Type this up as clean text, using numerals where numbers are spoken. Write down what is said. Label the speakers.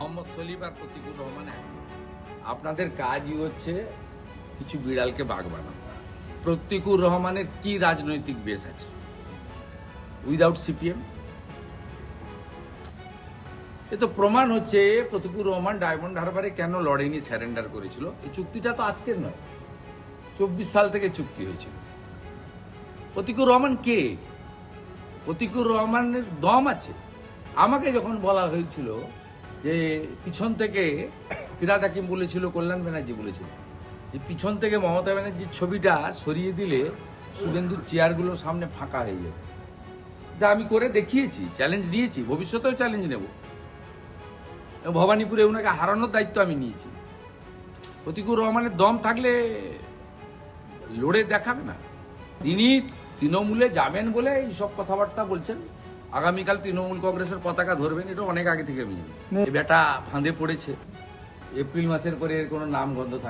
Speaker 1: মোহাম্মদ সলিম আর প্রতিকুর রহমান এক। আপনাদের কাজই হচ্ছে কিছু বিড়ালকে বাঘ বানানো। প্রতিকুর রহমানের কি রাজনৈতিক বেস আছে উইদাউট সিপিএম? এ তো প্রমাণ হচ্ছে প্রতিকুর রহমান ডায়মন্ড হারবারে কেন লড়েনি, স্যারেন্ডার করেছিল। এই চুক্তিটা তো আজকের নয়, 24 সাল থেকে চুক্তি হয়েছিল। প্রতিকুর রহমান কে? প্রতিকুর রহমানের দম আছে। আমাকে যখন বলা হয়েছিল যে পিছন থেকে ফিরাদ হাকিম বলেছিল, কল্যাণ ব্যানার্জি বলেছিল যে পিছন থেকে মমতা ব্যানার্জির ছবিটা সরিয়ে দিলে শুভেন্দুর চেয়ারগুলো সামনে ফাঁকা হয়ে যাবে, তা আমি করে দেখিয়েছি, চ্যালেঞ্জ দিয়েছি, ভবিষ্যতেও চ্যালেঞ্জ নেব। ভবানীপুরে ওনাকে হারানোর দায়িত্ব আমি নিয়েছি। প্রতিকুর রহমানের দম থাকলে লড়ে দেখাবে না। তিনি তৃণমূলে যাবেন বলে এইসব কথাবার্তা বলছেন। আগামীকাল তৃণমূল কংগ্রেসের পতাকা ধরবেন, এটা অনেক আগে থেকে আমি জানি। এই বেটা ফাঁদে পড়েছে। এপ্রিল মাসের পরে এর কোনো নাম গন্ধ থাকে